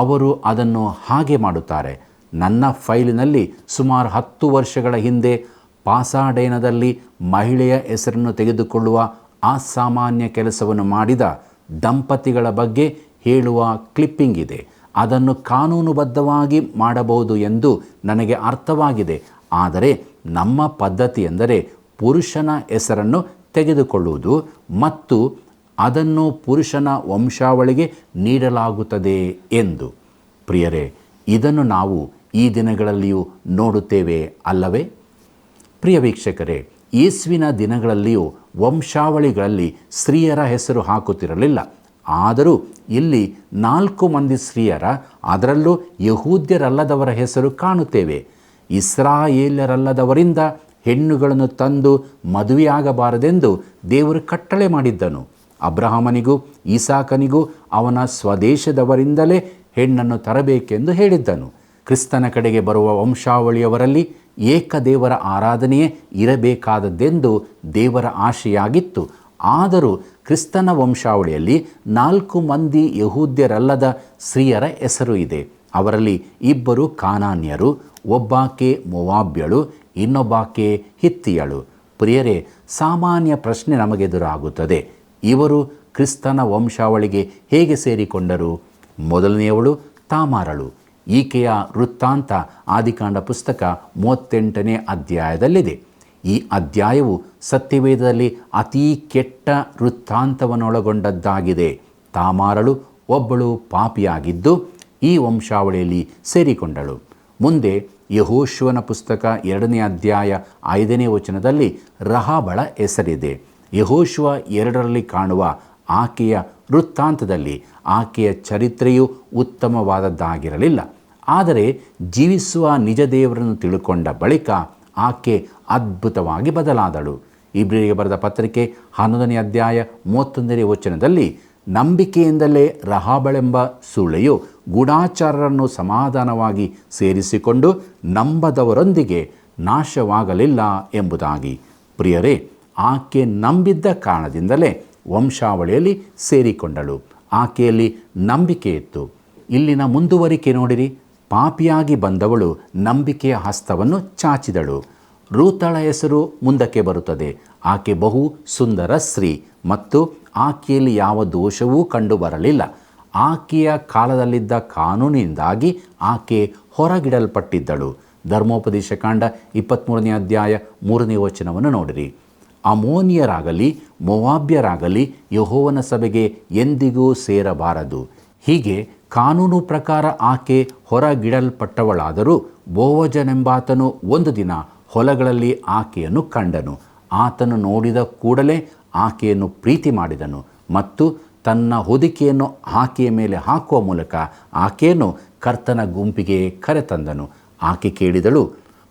ಅವರು ಅದನ್ನು ಹಾಗೆ ಮಾಡುತ್ತಾರೆ. ನನ್ನ ಫೈಲಿನಲ್ಲಿ ಸುಮಾರು 10 ವರ್ಷಗಳ ಹಿಂದೆ ಪಾಸಾಡೇನದಲ್ಲಿ ಮಹಿಳೆಯ ಹೆಸರನ್ನು ತೆಗೆದುಕೊಳ್ಳುವ ಅಸಾಮಾನ್ಯ ಕೆಲಸವನ್ನು ಮಾಡಿದ ದಂಪತಿಗಳ ಬಗ್ಗೆ ಹೇಳುವ ಕ್ಲಿಪ್ಪಿಂಗ್ ಇದೆ. ಅದನ್ನು ಕಾನೂನುಬದ್ಧವಾಗಿ ಮಾಡಬಹುದು ಎಂದು ನನಗೆ ಅರ್ಥವಾಗಿದೆ. ಆದರೆ ನಮ್ಮ ಪದ್ಧತಿ ಎಂದರೆ ಪುರುಷನ ಹೆಸರನ್ನು ತೆಗೆದುಕೊಳ್ಳುವುದು ಮತ್ತು ಅದನ್ನು ಪುರುಷನ ವಂಶಾವಳಿಗೆ ನೀಡಲಾಗುತ್ತದೆ ಎಂದು. ಪ್ರಿಯರೇ, ಇದನ್ನು ನಾವು ಈ ದಿನಗಳಲ್ಲಿಯೂ ನೋಡುತ್ತೇವೆ ಅಲ್ಲವೇ? ಪ್ರಿಯ ವೀಕ್ಷಕರೇ, ಯೇಸುವಿನ ದಿನಗಳಲ್ಲಿಯೂ ವಂಶಾವಳಿಗಳಲ್ಲಿ ಸ್ತ್ರೀಯರ ಹೆಸರು ಹಾಕುತ್ತಿರಲಿಲ್ಲ. ಆದರೂ ಇಲ್ಲಿ 4 ಮಂದಿ ಸ್ತ್ರೀಯರ, ಅದರಲ್ಲೂ ಯಹೂದ್ಯರಲ್ಲದವರ ಹೆಸರು ಕಾಣುತ್ತೇವೆ. ಇಸ್ರಾಯೇಲ್ಯರಲ್ಲದವರಿಂದ ಹೆಣ್ಣುಗಳನ್ನು ತಂದು ಮದುವೆಯಾಗಬಾರದೆಂದು ದೇವರು ಕಟ್ಟಳೆ ಮಾಡಿದ್ದನು. ಅಬ್ರಹಾಮನಿಗೂ ಇಸಾಕನಿಗೂ ಅವನ ಸ್ವದೇಶದವರಿಂದಲೇ ಹೆಣ್ಣನ್ನು ತರಬೇಕೆಂದು ಹೇಳಿದ್ದನು. ಕ್ರಿಸ್ತನ ಕಡೆಗೆ ಬರುವ ವಂಶಾವಳಿಯವರಲ್ಲಿ ಏಕದೇವರ ಆರಾಧನೆಯೇ ಇರಬೇಕಾದದ್ದೆಂದು ದೇವರ ಆಶೆಯಾಗಿತ್ತು. ಆದರೂ ಕ್ರಿಸ್ತನ ವಂಶಾವಳಿಯಲ್ಲಿ 4 ಮಂದಿ ಯಹೂದ್ಯರಲ್ಲದ ಸ್ತ್ರೀಯರ ಹೆಸರು ಇದೆ. ಅವರಲ್ಲಿ 2 ಕಾನಾನ್ಯರು, ಒಬ್ಬಾಕೆ ಮೊವಾಬ್ಯಳು, ಇನ್ನೊಬ್ಬಾಕೆ ಹಿತ್ತಿಯಳು. ಪ್ರಿಯರೇ, ಸಾಮಾನ್ಯ ಪ್ರಶ್ನೆ ನಮಗೆದುರಾಗುತ್ತದೆ, ಇವರು ಕ್ರಿಸ್ತನ ವಂಶಾವಳಿಗೆ ಹೇಗೆ ಸೇರಿಕೊಂಡರು? ಮೊದಲನೆಯವಳು ತಾಮಾರಳು. ಈಕೆಯ ವೃತ್ತಾಂತ ಆದಿಕಾಂಡ ಪುಸ್ತಕ 38ನೇ ಅಧ್ಯಾಯದಲ್ಲಿದೆ. ಈ ಅಧ್ಯಾಯವು ಸತ್ಯವೇದದಲ್ಲಿ ಅತೀ ಕೆಟ್ಟ ವೃತ್ತಾಂತವನ್ನೊಳಗೊಂಡದ್ದಾಗಿದೆ. ತಾಮಾರಳು ಒಬ್ಬಳು ಪಾಪಿಯಾಗಿದ್ದು ಈ ವಂಶಾವಳಿಯಲ್ಲಿ ಸೇರಿಕೊಂಡಳು. ಮುಂದೆ ಯೆಹೋಶುವನ ಪುಸ್ತಕ 2ನೇ ಅಧ್ಯಾಯ 5ನೇ ವಚನದಲ್ಲಿ ರಹಾಬಳ ಹೆಸರಿದೆ. ಯೆಹೋಶುವ 2ರಲ್ಲಿ ಕಾಣುವ ಆಕೆಯ ವೃತ್ತಾಂತದಲ್ಲಿ ಆಕೆಯ ಚರಿತ್ರೆಯು ಉತ್ತಮವಾದದ್ದಾಗಿರಲಿಲ್ಲ. ಆದರೆ ಜೀವಿಸುವ ನಿಜ ದೇವರನ್ನು ತಿಳ್ಕೊಂಡ ಬಳಿಕ ಆಕೆ ಅದ್ಭುತವಾಗಿ ಬದಲಾದಳು. ಇಬ್ರಿಯರಿಗೆ ಬರೆದ ಪತ್ರಿಕೆ 11ನೇ ಅಧ್ಯಾಯ 31ನೇ ವಚನದಲ್ಲಿ ನಂಬಿಕೆಯಿಂದಲೇ ರಹಾಬಳೆಂಬ ಸೂಳೆಯು ಗೂಢಾಚಾರರನ್ನು ಸಮಾಧಾನವಾಗಿ ಸೇರಿಸಿಕೊಂಡು ನಂಬದವರೊಂದಿಗೆ ನಾಶವಾಗಲಿಲ್ಲ ಎಂಬುದಾಗಿ. ಪ್ರಿಯರೇ, ಆಕೆ ನಂಬಿದ್ದ ಕಾರಣದಿಂದಲೇ ವಂಶಾವಳಿಯಲ್ಲಿ ಸೇರಿಕೊಂಡಳು. ಆಕೆಯಲ್ಲಿ ನಂಬಿಕೆ ಇತ್ತು. ಇಲ್ಲಿನ ಮುಂದುವರಿಕೆ ನೋಡಿರಿ. ಪಾಪಿಯಾಗಿ ಬಂದವಳು ನಂಬಿಕೆಯ ಹಸ್ತವನ್ನು ಚಾಚಿದಳು. ರೂತಳ ಹೆಸರು ಮುಂದಕ್ಕೆ ಬರುತ್ತದೆ. ಆಕೆ ಬಹು ಸುಂದರ ಸ್ತ್ರೀ ಮತ್ತು ಆಕೆಯಲ್ಲಿ ಯಾವ ದೋಷವೂ ಕಂಡುಬರಲಿಲ್ಲ. ಆಕೆಯ ಕಾಲದಲ್ಲಿದ್ದ ಕಾನೂನಿನಿಂದಾಗಿ ಆಕೆ ಹೊರಗಿಡಲ್ಪಟ್ಟಿದ್ದಳು. ಧರ್ಮೋಪದೇಶ ಕಾಂಡ 23ನೇ ಅಧ್ಯಾಯ 3ನೇ ವಚನವನ್ನು ನೋಡಿರಿ. ಅಮೋನಿಯರಾಗಲಿ ಮೊವಾಬ್ಯರಾಗಲಿ ಯೆಹೋವನ ಸಭೆಗೆ ಎಂದಿಗೂ ಸೇರಬಾರದು. ಹೀಗೆ ಕಾನೂನು ಪ್ರಕಾರ ಆಕೆ ಹೊರಗಿಡಲ್ಪಟ್ಟವಳಾದರೂ ಬೋವಜನೆಂಬಾತನು ಒಂದು ದಿನ ಹೊಲಗಳಲ್ಲಿ ಆಕೆಯನ್ನು ಕಂಡನು. ಆತನು ನೋಡಿದ ಕೂಡಲೇ ಆಕೆಯನ್ನು ಪ್ರೀತಿ ಮಾಡಿದನು ಮತ್ತು ತನ್ನ ಹೊದಿಕೆಯನ್ನು ಆಕೆಯ ಮೇಲೆ ಹಾಕುವ ಮೂಲಕ ಆಕೆಯನ್ನು ಕರ್ತನ ಗುಂಪಿಗೆ ಕರೆತಂದನು. ಆಕೆ ಕೇಳಿದಳು,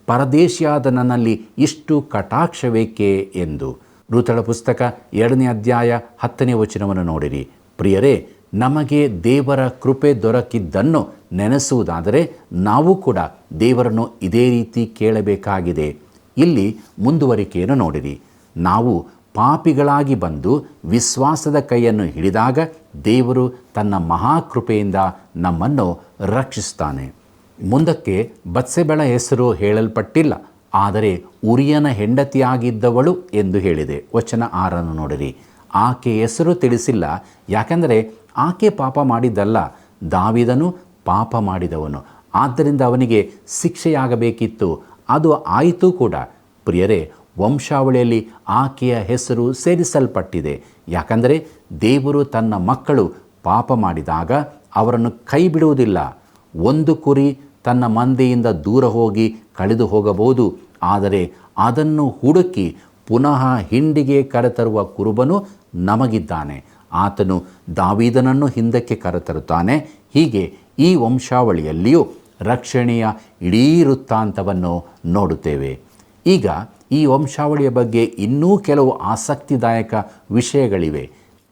ಪರದೇಶಿಯಾದ ನನ್ನಲ್ಲಿ ಇಷ್ಟು ಕಟಾಕ್ಷವೇಕೆ ಎಂದು. ರೂತಳ ಪುಸ್ತಕ 2ನೇ ಅಧ್ಯಾಯ 10ನೇ ವಚನವನ್ನು ನೋಡಿರಿ. ಪ್ರಿಯರೇ, ನಮಗೆ ದೇವರ ಕೃಪೆ ದೊರಕಿದ್ದನ್ನು ನೆನೆಸುವುದಾದರೆ ನಾವು ಕೂಡ ದೇವರನ್ನು ಇದೇ ರೀತಿ ಕೇಳಬೇಕಾಗಿದೆ. ಇಲ್ಲಿ ಮುಂದುವರಿಕೆಯನ್ನು ನೋಡಿರಿ. ನಾವು ಪಾಪಿಗಳಾಗಿ ಬಂದು ವಿಶ್ವಾಸದ ಕೈಯನ್ನು ಹಿಡಿದಾಗ ದೇವರು ತನ್ನ ಮಹಾಕೃಪೆಯಿಂದ ನಮ್ಮನ್ನು ರಕ್ಷಿಸ್ತಾನೆ. ಮುಂದಕ್ಕೆ ಬತ್ಸೆಬಳ ಹೆಸರು ಹೇಳಲ್ಪಟ್ಟಿಲ್ಲ, ಆದರೆ ಉರಿಯನ ಹೆಂಡತಿಯಾಗಿದ್ದವಳು ಎಂದು ಹೇಳಿದೆ. ವಚನ 6 ನೋಡಿರಿ. ಆಕೆ ಹೆಸರು ತಿಳಿಸಿಲ್ಲ, ಯಾಕೆಂದರೆ ಆಕೆ ಪಾಪ ಮಾಡಿದ್ದಲ್ಲ, ದಾವೀದನು ಪಾಪ ಮಾಡಿದವನು. ಆದ್ದರಿಂದ ಅವನಿಗೆ ಶಿಕ್ಷೆಯಾಗಬೇಕಿತ್ತು. ಅದು ಆಯಿತು ಕೂಡ. ಪ್ರಿಯರೇ, ವಂಶಾವಳಿಯಲ್ಲಿ ಆಕೆಯ ಹೆಸರು ಸೇರಿಸಲ್ಪಟ್ಟಿದೆ. ಯಾಕಂದರೆ ದೇವರು ತನ್ನ ಮಕ್ಕಳು ಪಾಪ ಮಾಡಿದಾಗ ಅವರನ್ನು ಕೈ ಬಿಡುವುದಿಲ್ಲ. ಒಂದು ಕುರಿ ತನ್ನ ಮಂದೆಯಿಂದ ದೂರ ಹೋಗಿ ಕಳೆದು ಹೋಗಬಹುದು, ಆದರೆ ಅದನ್ನು ಹುಡುಕಿ ಪುನಃ ಹಿಂಡಿಗೆ ಕರೆತರುವ ಕುರುಬನು ನಮಗಿದ್ದಾನೆ. ಆತನು ದಾವೀದನನ್ನು ಹಿಂದಕ್ಕೆ ಕರೆತರುತ್ತಾನೆ. ಹೀಗೆ ಈ ವಂಶಾವಳಿಯಲ್ಲಿಯೂ ರಕ್ಷಣೆಯ ಇಡೀ ವೃತ್ತಾಂತವನ್ನು ನೋಡುತ್ತೇವೆ. ಈಗ ಈ ವಂಶಾವಳಿಯ ಬಗ್ಗೆ ಇನ್ನೂ ಕೆಲವು ಆಸಕ್ತಿದಾಯಕ ವಿಷಯಗಳಿವೆ.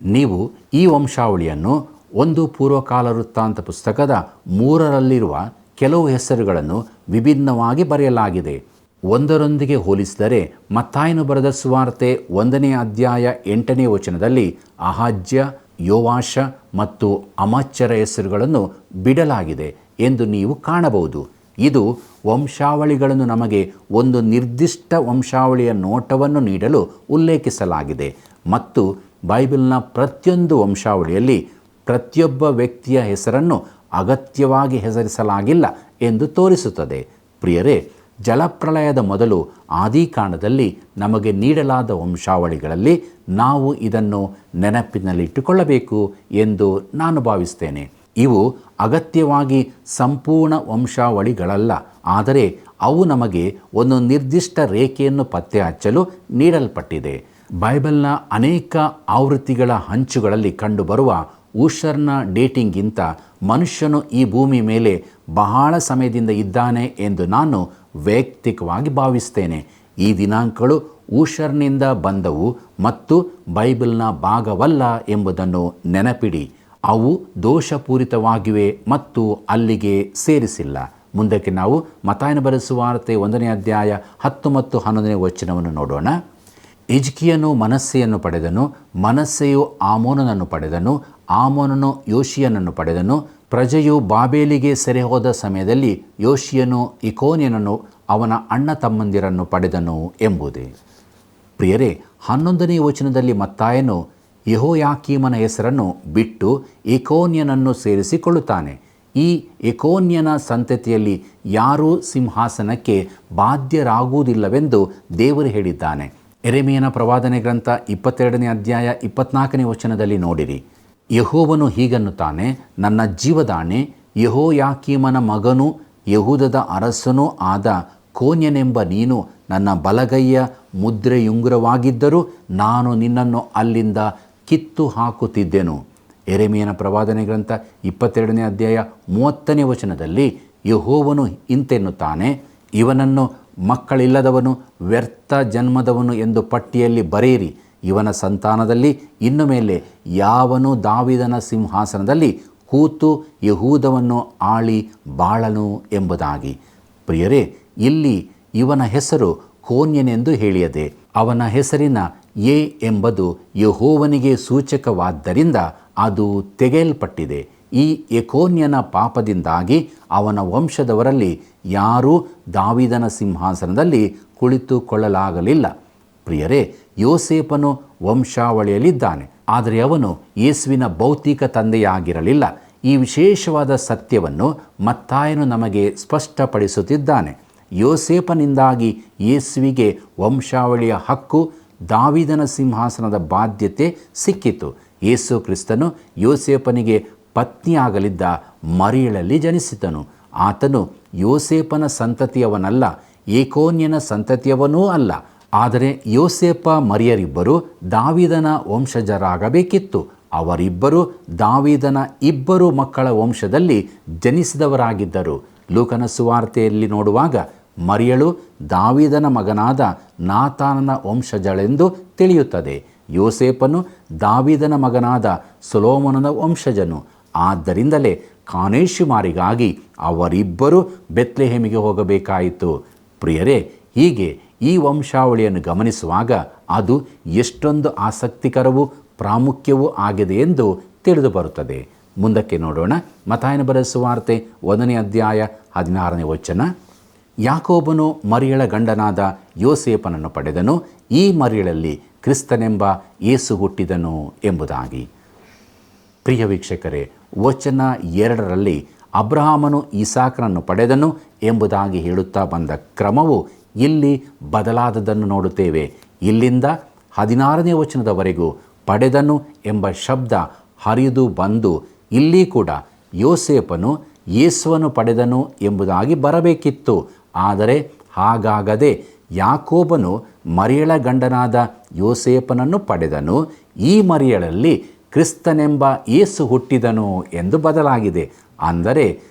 ನೀವು ಈ ವಂಶಾವಳಿಯನ್ನು 1 ಪೂರ್ವಕಾಲ ವೃತ್ತಾಂತ ಪುಸ್ತಕದ 3ರಲ್ಲಿರುವ ಕೆಲವು ಹೆಸರುಗಳನ್ನು ವಿಭಿನ್ನವಾಗಿ ಬರೆಯಲಾಗಿದೆ. ಒಂದರೊಂದಿಗೆ ಹೋಲಿಸಿದರೆ ಮತ್ತಾಯನು ಬರೆದ ಸುವಾರ್ತೆ 1ನೇ ಅಧ್ಯಾಯ 8ನೇ ವಚನದಲ್ಲಿ ಅಹಾಜ್ಯ, ಯೋವಾಷ ಮತ್ತು ಅಮಚ್ಚರ ಹೆಸರುಗಳನ್ನು ಬಿಡಲಾಗಿದೆ ಎಂದು ನೀವು ಕಾಣಬಹುದು. ಇದು ವಂಶಾವಳಿಗಳನ್ನು ನಮಗೆ ಒಂದು ನಿರ್ದಿಷ್ಟ ವಂಶಾವಳಿಯ ನೋಟವನ್ನು ನೀಡಲು ಉಲ್ಲೇಖಿಸಲಾಗಿದೆ ಮತ್ತು ಬೈಬಲ್ನ ಪ್ರತಿಯೊಂದು ವಂಶಾವಳಿಯಲ್ಲಿ ಪ್ರತಿಯೊಬ್ಬ ವ್ಯಕ್ತಿಯ ಹೆಸರನ್ನು ಅಗತ್ಯವಾಗಿ ಹೆಸರಿಸಲಾಗಿಲ್ಲ ಎಂದು ತೋರಿಸುತ್ತದೆ. ಪ್ರಿಯರೇ, ಜಲಪ್ರಳಯದ ಮೊದಲು ಆದಿಕಾಂಡದಲ್ಲಿ ನಮಗೆ ನೀಡಲಾದ ವಂಶಾವಳಿಗಳಲ್ಲಿ ನಾವು ಇದನ್ನು ನೆನಪಿನಲ್ಲಿಟ್ಟುಕೊಳ್ಳಬೇಕು ಎಂದು ನಾನು ಭಾವಿಸ್ತೇನೆ. ಇವು ಅಗತ್ಯವಾಗಿ ಸಂಪೂರ್ಣ ವಂಶಾವಳಿಗಳಲ್ಲ, ಆದರೆ ಅವು ನಮಗೆ ಒಂದು ನಿರ್ದಿಷ್ಟ ರೇಖೆಯನ್ನು ಪತ್ತೆ ಹಚ್ಚಲು ನೀಡಲ್ಪಟ್ಟಿದೆ. ಬೈಬಲ್ನ ಅನೇಕ ಆವೃತ್ತಿಗಳ ಹಂಚುಗಳಲ್ಲಿ ಕಂಡುಬರುವ ಊಷರ್ನ ಡೇಟಿಂಗ್ಗಿಂತ ಮನುಷ್ಯನು ಈ ಭೂಮಿ ಮೇಲೆ ಬಹಳ ಸಮಯದಿಂದ ಇದ್ದಾನೆ ಎಂದು ನಾನು ವೈಯಕ್ತಿಕವಾಗಿ ಭಾವಿಸ್ತೇನೆ. ಈ ದಿನಾಂಕಗಳು ಊಷರ್ನಿಂದ ಬಂದವು ಮತ್ತು ಬೈಬಲ್ನ ಭಾಗವಲ್ಲ ಎಂಬುದನ್ನು ನೆನಪಿಡಿ. ಅವು ದೋಷಪೂರಿತವಾಗಿವೆ ಮತ್ತು ಅಲ್ಲಿಗೆ ಸೇರಿಸಿಲ್ಲ. ಮುಂದಕ್ಕೆ ನಾವು ಮತ್ತಾಯನ ಬರೆದ ಸುವಾರ್ತೆ 1ನೇ ಅಧ್ಯಾಯ 10 ಮತ್ತು 11ನೇ ವಚನವನ್ನು ನೋಡೋಣ. ಹಿಜ್ಕೀಯನು ಮನಸ್ಸೆಯನ್ನು ಪಡೆದನು, ಮನಸ್ಸೆಯು ಆಮೋನನನ್ನು ಪಡೆದನು, ಆಮೋನನು ಯೋಷಿಯನನ್ನು ಪಡೆದನು. ಪ್ರಜೆಯು ಬಾಬೇಲಿಗೆ ಸೆರೆ ಹೋದ ಸಮಯದಲ್ಲಿ ಯೋಷಿಯನು ಇಕೋನ್ಯನನ್ನು ಅವನ ಅಣ್ಣ ತಮ್ಮಂದಿರನ್ನು ಪಡೆದನು ಎಂಬುದೇ. ಪ್ರಿಯರೇ, 11ನೇ ವಚನದಲ್ಲಿ ಮತ್ತಾಯನು ಯೆಹೋಯಾಕೀಮನ ಹೆಸರನ್ನು ಬಿಟ್ಟು ಇಕೋನ್ಯನನ್ನು ಸೇರಿಸಿಕೊಳ್ಳುತ್ತಾನೆ. ಈ ಇಕೋನ್ಯನ ಸಂತತಿಯಲ್ಲಿ ಯಾರೂ ಸಿಂಹಾಸನಕ್ಕೆ ಬಾಧ್ಯರಾಗುವುದಿಲ್ಲವೆಂದು ದೇವರು ಹೇಳಿದ್ದಾನೆ. ಯೆರೆಮೀಯನ ಪ್ರವಾದನೆ ಗ್ರಂಥ 22ನೇ ಅಧ್ಯಾಯ 24ನೇ ವಚನದಲ್ಲಿ ನೋಡಿರಿ. ಯೆಹೋವನು ಹೀಗನ್ನುತ್ತಾನೆ, ನನ್ನ ಜೀವದಾಣೆ, ಯೆಹೋಯಾಕೀಮನ ಮಗನೂ ಯೆಹೂದದ ಅರಸನೂ ಆದ ಕೋನ್ಯನೆಂಬ ನೀನು ನನ್ನ ಬಲಗೈಯ ಮುದ್ರೆಯುಂಗುರವಾಗಿದ್ದರೂ ನಾನು ನಿನ್ನನ್ನು ಅಲ್ಲಿಂದ ಕಿತ್ತು ಹಾಕುತ್ತಿದ್ದೆನು. ಯೆರೆಮೀಯನ ಪ್ರವಾದನೆ ಗ್ರಂಥ 22ನೇ ಅಧ್ಯಾಯ 30ನೇ ವಚನದಲ್ಲಿ ಯೆಹೋವನು ಇಂತೆನ್ನುತ್ತಾನೆ, ಇವನನ್ನು ಮಕ್ಕಳಿಲ್ಲದವನು, ವ್ಯರ್ಥ ಜನ್ಮದವನು ಎಂದು ಪಟ್ಟಿಯಲ್ಲಿ ಬರೆಯಿರಿ. ಇವನ ಸಂತಾನದಲ್ಲಿ ಇನ್ನು ಮೇಲೆ ಯಾವನು ದಾವೀದನ ಸಿಂಹಾಸನದಲ್ಲಿ ಕೂತು ಯೆಹೂದವನ್ನು ಆಳಿ ಬಾಳನು ಎಂಬುದಾಗಿ. ಪ್ರಿಯರೇ, ಇಲ್ಲಿ ಇವನ ಹೆಸರು ಕೋನ್ಯನೆಂದು ಹೇಳಿಯದೆ ಅವನ ಹೆಸರಿನ ಎ ಎಂಬುದು ಯೆಹೋವನಿಗೆ ಸೂಚಕವಾದ್ದರಿಂದ ಅದು ತೆಗೆಯಲ್ಪಟ್ಟಿದೆ. ಈ ಯೆಕೋನ್ಯನ ಪಾಪದಿಂದಾಗಿ ಅವನ ವಂಶದವರಲ್ಲಿ ಯಾರೂ ದಾವೀದನ ಸಿಂಹಾಸನದಲ್ಲಿ ಕುಳಿತುಕೊಳ್ಳಲಾಗಲಿಲ್ಲ. ಪ್ರಿಯರೇ, ಯೋಸೇಫನು ವಂಶಾವಳಿಯಲ್ಲಿದ್ದಾನೆ, ಆದರೆ ಅವನು ಯೇಸುವಿನ ಭೌತಿಕ ತಂದೆಯಾಗಿರಲಿಲ್ಲ. ಈ ವಿಶೇಷವಾದ ಸತ್ಯವನ್ನು ಮತ್ತಾಯನು ನಮಗೆ ಸ್ಪಷ್ಟಪಡಿಸುತ್ತಿದ್ದಾನೆ. ಯೋಸೇಫನಿಂದಾಗಿ ಯೇಸುವಿಗೆ ವಂಶಾವಳಿಯ ಹಕ್ಕು, ದಾವೀದನ ಸಿಂಹಾಸನದ ಬಾಧ್ಯತೆ ಸಿಕ್ಕಿತು. ಯೇಸು ಕ್ರಿಸ್ತನು ಯೋಸೇಫನಿಗೆ ಪತ್ನಿಯಾಗಲಿದ್ದ ಮರಿಯಳಲ್ಲಿ ಜನಿಸಿದನು. ಆತನು ಯೋಸೇಫನ ಸಂತತಿಯವನಲ್ಲ, ಏಕೋನ್ಯನ ಸಂತತಿಯವನೂ ಅಲ್ಲ. ಆದರೆ ಯೋಸೇಫ ಮರಿಯರಿಬ್ಬರು ದಾವೀದನ ವಂಶಜರಾಗಬೇಕಿತ್ತು. ಅವರಿಬ್ಬರು ದಾವೀದನ ಇಬ್ಬರು ಮಕ್ಕಳ ವಂಶದಲ್ಲಿ ಜನಿಸಿದವರಾಗಿದ್ದರು. ಲೂಕನ ಸುವಾರ್ತೆಯಲ್ಲಿ ನೋಡುವಾಗ ಮರಿಯಳು ದಾವೀದನ ಮಗನಾದ ನಾತಾನನ ವಂಶಜಳೆಂದು ತಿಳಿಯುತ್ತದೆ. ಯೋಸೇಫನು ದಾವೀದನ ಮಗನಾದ ಸೊಲೊಮೋನನ ವಂಶಜನು. ಆದ್ದರಿಂದಲೇ ಕಾನೇಶುಮಾರಿಗಾಗಿ ಅವರಿಬ್ಬರು ಬೆತ್ಲೆಹೇಮಿಗೆ ಹೋಗಬೇಕಾಯಿತು. ಪ್ರಿಯರೇ, ಹೀಗೆ ಈ ವಂಶಾವಳಿಯನ್ನು ಗಮನಿಸುವಾಗ ಅದು ಎಷ್ಟೊಂದು ಆಸಕ್ತಿಕರವೂ ಪ್ರಾಮುಖ್ಯವೂ ಆಗಿದೆ ಎಂದು ತಿಳಿದು ಬರುತ್ತದೆ. ಮುಂದಕ್ಕೆ ನೋಡೋಣ. ಮತ್ತಾಯನ ಬರೆದ ಸುವಾರ್ತೆ 1ನೇ ಅಧ್ಯಾಯ 16ನೇ ವಚನ. ಯಾಕೋಬನು ಮರಿಯಳ ಗಂಡನಾದ ಯೋಸೇಫನನ್ನು ಪಡೆದನು, ಈ ಮರಿಯಳಲ್ಲಿ ಕ್ರಿಸ್ತನೆಂಬ ಯೇಸು ಹುಟ್ಟಿದನು ಎಂಬುದಾಗಿ. ಪ್ರಿಯ ವೀಕ್ಷಕರೇ, ವಚನ 2ರಲ್ಲಿ ಅಬ್ರಹಾಮನು ಇಸಾಕನನ್ನು ಪಡೆದನು ಎಂಬುದಾಗಿ ಹೇಳುತ್ತಾ ಬಂದ ಕ್ರಮವು ಇಲ್ಲಿ ಬದಲಾದದನ್ನು ನೋಡುತ್ತೇವೆ. ಇಲ್ಲಿಂದ 16ನೇ ವಚನದವರೆಗೂ ಪಡೆದನು ಎಂಬ ಶಬ್ದ ಹರಿದು ಬಂದು ಇಲ್ಲಿ ಕೂಡ ಯೋಸೇಫನು ಯೇಸುವನ್ನು ಪಡೆದನು ಎಂಬುದಾಗಿ ಬರಬೇಕಿತ್ತು. ಆದರೆ ಹಾಗಾಗದೆ ಯಾಕೋಬನು ಮರಿಯಳ ಗಂಡನಾದ ಯೋಸೇಫನನ್ನು ಪಡೆದನು, ಈ ಮರಿಯಳಲ್ಲಿ ಕ್ರಿಸ್ತನೆಂಬ ಯೇಸು ಹುಟ್ಟಿದನು ಎಂದು ಬದಲಾಗಿದೆ. ಅಂದರೆ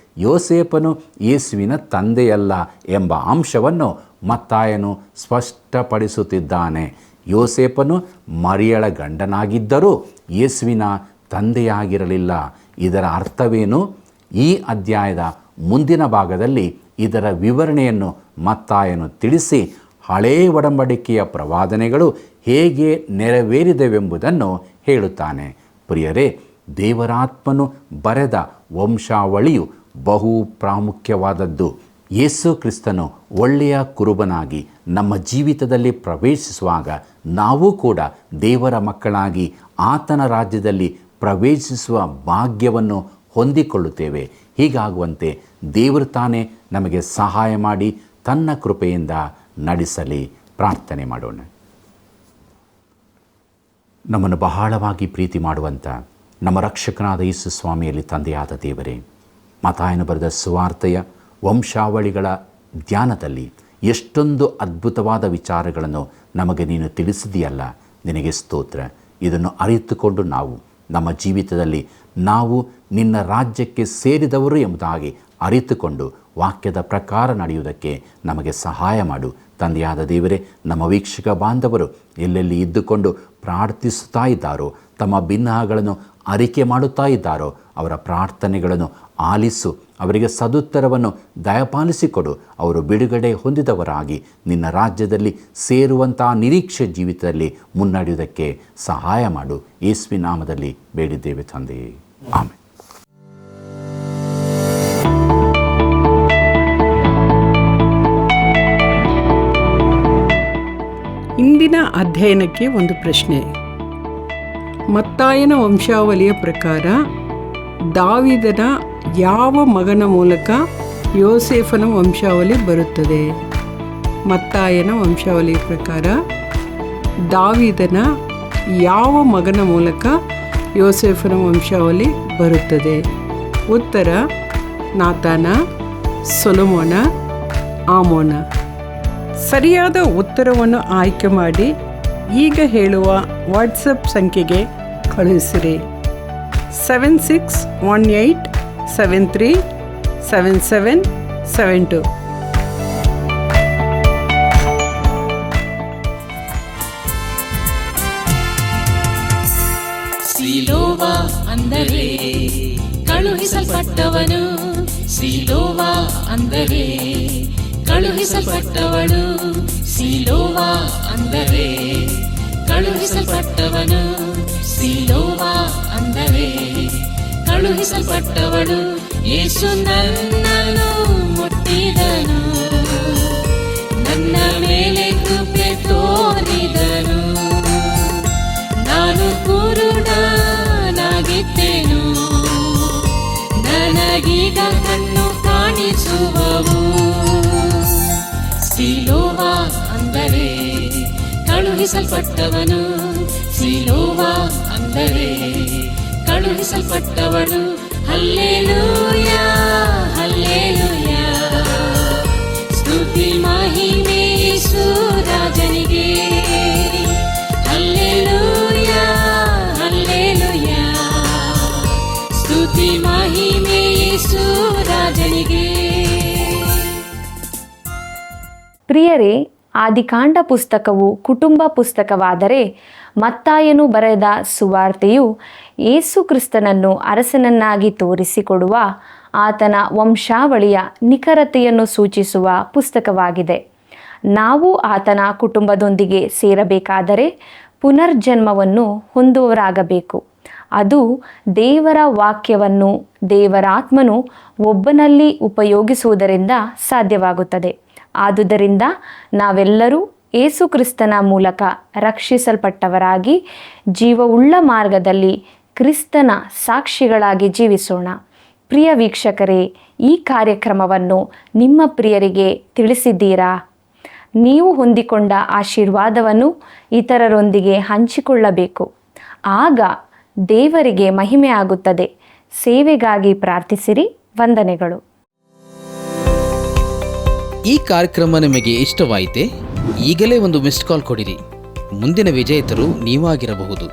ಯೋಸೇಫನು ಯೇಸುವಿನ ತಂದೆಯಲ್ಲ ಎಂಬ ಅಂಶವನ್ನು ಮತ್ತಾಯನು ಸ್ಪಷ್ಟಪಡಿಸುತ್ತಿದ್ದಾನೆ. ಯೋಸೇಫನು ಮರಿಯಳ ಗಂಡನಾಗಿದ್ದರೂ ಯೇಸುವಿನ ತಂದೆಯಾಗಿರಲಿಲ್ಲ. ಇದರ ಅರ್ಥವೇನು? ಈ ಅಧ್ಯಾಯದ ಮುಂದಿನ ಭಾಗದಲ್ಲಿ ಇದರ ವಿವರಣೆಯನ್ನು ಮತ್ತಾಯನು ತಿಳಿಸಿ ಹಳೇ ಒಡಂಬಡಿಕೆಯ ಪ್ರವಾದನೆಗಳು ಹೇಗೆ ನೆರವೇರಿದವೆಂಬುದನ್ನು ಹೇಳುತ್ತಾನೆ. ಪ್ರಿಯರೇ, ದೇವರಾತ್ಮನು ಬರೆದ ವಂಶಾವಳಿಯು ಬಹು ಪ್ರಾಮುಖ್ಯವಾದದ್ದು. ಯೇಸು ಕ್ರಿಸ್ತನು ಒಳ್ಳೆಯ ಕುರುಬನಾಗಿ ನಮ್ಮ ಜೀವಿತದಲ್ಲಿ ಪ್ರವೇಶಿಸುವಾಗ ನಾವು ಕೂಡ ದೇವರ ಮಕ್ಕಳಾಗಿ ಆತನ ರಾಜ್ಯದಲ್ಲಿ ಪ್ರವೇಶಿಸುವ ಭಾಗ್ಯವನ್ನು ಹೊಂದಿಕೊಳ್ಳುತ್ತೇವೆ. ಹೀಗಾಗುವಂತೆ ದೇವರು ತಾನೇ ನಮಗೆ ಸಹಾಯ ಮಾಡಿ ತನ್ನ ಕೃಪೆಯಿಂದ ನಡೆಸಲಿ. ಪ್ರಾರ್ಥನೆ ಮಾಡೋಣ. ನಮ್ಮನ್ನು ಬಹಳವಾಗಿ ಪ್ರೀತಿ ಮಾಡುವಂಥ ನಮ್ಮ ರಕ್ಷಕನಾದ ಯೇಸು ಸ್ವಾಮಿಯಲ್ಲಿ ತಂದೆಯಾದ ದೇವರೇ, ಮತ್ತಾಯನು ಬರೆದ ಸುವಾರ್ತೆಯ ವಂಶಾವಳಿಗಳ ಧ್ಯಾನದಲ್ಲಿ ಎಷ್ಟೊಂದು ಅದ್ಭುತವಾದ ವಿಚಾರಗಳನ್ನು ನಮಗೆ ನೀನು ತಿಳಿಸಿದೆಯಲ್ಲ, ನಿನಗೆ ಸ್ತೋತ್ರ. ಇದನ್ನು ಅರಿತುಕೊಂಡು ನಾವು ನಮ್ಮ ಜೀವಿತದಲ್ಲಿ ನಾವು ನಿನ್ನ ರಾಜ್ಯಕ್ಕೆ ಸೇರಿದವರು ಎಂಬುದಾಗಿ ಅರಿತುಕೊಂಡು ವಾಕ್ಯದ ಪ್ರಕಾರ ನಡೆಯುವುದಕ್ಕೆ ನಮಗೆ ಸಹಾಯ ಮಾಡು. ತಂದೆಯಾದ ದೇವರೇ, ನಮ್ಮ ವೀಕ್ಷಕ ಬಾಂಧವರು ಎಲ್ಲೆಲ್ಲಿ ಇದ್ದುಕೊಂಡು ಪ್ರಾರ್ಥಿಸುತ್ತಾ ಇದ್ದಾರೋ, ತಮ್ಮ ಭಿನ್ನಹಗಳನ್ನು ಅರಿಕೆ ಮಾಡುತ್ತಾ ಇದ್ದಾರೋ ಅವರ ಪ್ರಾರ್ಥನೆಗಳನ್ನು ಆಲಿಸು, ಅವರಿಗೆ ಸದುತ್ತರವನ್ನು ದಯಪಾಲಿಸಿಕೊಡು. ಅವರು ಬಿಡುಗಡೆ ಹೊಂದಿದವರಾಗಿ ನಿನ್ನ ರಾಜ್ಯದಲ್ಲಿ ಸೇರುವಂಥ ನಿರೀಕ್ಷೆ ಜೀವಿತದಲ್ಲಿ ಮುನ್ನಡೆಯುವುದಕ್ಕೆ ಸಹಾಯ ಮಾಡು. ಯೇಸುವಿನ ನಾಮದಲ್ಲಿ ಬೇಡಿದ್ದೇವೆ ತಂದೆಯೇ, ಆಮೆನ್.
ಇಂದಿನ ಅಧ್ಯಯನಕ್ಕೆ ಒಂದು ಪ್ರಶ್ನೆ. ಮತ್ತಾಯನ ವಂಶಾವಳಿಯ ಪ್ರಕಾರ ದಾವೀದನ ಯಾವ ಮಗನ ಮೂಲಕ ಯೋಸೇಫನ ವಂಶಾವಳಿ ಬರುತ್ತದೆ? ಮತ್ತಾಯನ ವಂಶಾವಳಿಯ ಪ್ರಕಾರ ದಾವೀದನ ಯಾವ ಮಗನ ಮೂಲಕ ಯೋಸೇಫನ ವಂಶಾವಳಿ ಬರುತ್ತದೆ? ಉತ್ತರ ನಾತಾನ, ಸೊಲೊಮೋನ, ಆಮೋನ. ಸರಿಯಾದ ಉತ್ತರವನ್ನು ಆಯ್ಕೆ ಮಾಡಿ ಈಗ ಹೇಳುವ ವಾಟ್ಸಪ್ ಸಂಖ್ಯೆಗೆ ಕಳುಹಿಸಿರಿ. 7618737772.
ಸಿಲೋವಾ ಅಂದರೆ ಕಳುಹಿಸಲ್ಪಟ್ಟವನು, ಸಿಲೋವಾ ಅಂದರೆ ಕಳುಹಿಸಲ್ಪಟ್ಟವನು, ಸಿಲೋವಾ ಅಂದರೆ ಕಳುಹಿಸಲ್ಪಟ್ಟವನು, ಸಿಲೋವಾ ಅಂದರೆ ಕಳುಹಿಸಲ್ಪಟ್ಟವನು. ಯೇಸು ನನ್ನನ್ನು ಮುಟ್ಟಿದನು, ನನ್ನ ಮೇಲೆ ಕೃಪೆ ತೋರಿದನು. ನಾನು ಕುರುಡನಾಗಿದ್ದೆನು, ನನಗೀಗ ಕಣ್ಣು ಕಾಣಿಸುವವು. ಸಿಲೋವಾ ಅಂದರೆ ಕಳುಹಿಸಲ್ಪಟ್ಟವನು, ಸಿಲೋವಾ ಅಂದರೆ ಕಳುಹಿಸಲ್ಪಟ್ಟವನು. ಹಲ್ಲೆಲೂಯಾ, ಹಲ್ಲೆಲೂಯಾ, ಸ್ತುತಿ ಮಹಿಮೆ ಯೇಸು ರಾಜನಿಗೆ. ಹಲ್ಲೆಲೂಯಾ, ಹಲ್ಲೆಲೂಯಾ, ಸ್ತುತಿ ಮಹಿಮೆ ಯೇಸು ರಾಜನಿಗೆ.
ಪ್ರಿಯರೇ, ಆದಿಕಾಂಡ ಪುಸ್ತಕವು ಕುಟುಂಬ ಪುಸ್ತಕವಾದರೆ ಮತ್ತಾಯನು ಬರೆದ ಸುವಾರ್ತೆಯು ಯೇಸು ಕ್ರಿಸ್ತನನ್ನು ಅರಸನನ್ನಾಗಿ ತೋರಿಸಿಕೊಡುವ ಆತನ ವಂಶಾವಳಿಯ ನಿಖರತೆಯನ್ನು ಸೂಚಿಸುವ ಪುಸ್ತಕವಾಗಿದೆ. ನಾವು ಆತನ ಕುಟುಂಬದೊಂದಿಗೆ ಸೇರಬೇಕಾದರೆ ಪುನರ್ಜನ್ಮವನ್ನು ಹೊಂದುವವರಾಗಬೇಕು. ಅದು ದೇವರ ವಾಕ್ಯವನ್ನು ದೇವರಾತ್ಮನು ಒಬ್ಬನಲ್ಲಿ ಉಪಯೋಗಿಸುವುದರಿಂದ ಸಾಧ್ಯವಾಗುತ್ತದೆ. ಆದುದರಿಂದ ನಾವೆಲ್ಲರೂ ಯೇಸು ಕ್ರಿಸ್ತನ ಮೂಲಕ ರಕ್ಷಿಸಲ್ಪಟ್ಟವರಾಗಿ ಜೀವವುಳ್ಳ ಮಾರ್ಗದಲ್ಲಿ ಕ್ರಿಸ್ತನ ಸಾಕ್ಷಿಗಳಾಗಿ ಜೀವಿಸೋಣ. ಪ್ರಿಯ ವೀಕ್ಷಕರೇ, ಈ ಕಾರ್ಯಕ್ರಮವನ್ನು ನಿಮ್ಮ ಪ್ರಿಯರಿಗೆ ತಿಳಿಸಿದ್ದೀರಾ? ನೀವು ಹೊಂದಿಕೊಂಡ ಆಶೀರ್ವಾದವನ್ನು ಇತರರೊಂದಿಗೆ ಹಂಚಿಕೊಳ್ಳಬೇಕು. ಆಗ ದೇವರಿಗೆ ಮಹಿಮೆ ಆಗುತ್ತದೆ. ಸೇವೆಗಾಗಿ ಪ್ರಾರ್ಥಿಸಿರಿ. ವಂದನೆಗಳು.
ಈ ಕಾರ್ಯಕ್ರಮ ನಿಮಗೆ ಇಷ್ಟವಾಯಿತೆ? ಈಗಲೇ ಒಂದು ಮಿಸ್ಡ್ ಕಾಲ್ ಕೊಡಿರಿ. ಮುಂದಿನ ವಿಜೇತರು ನೀವಾಗಿರಬಹುದು.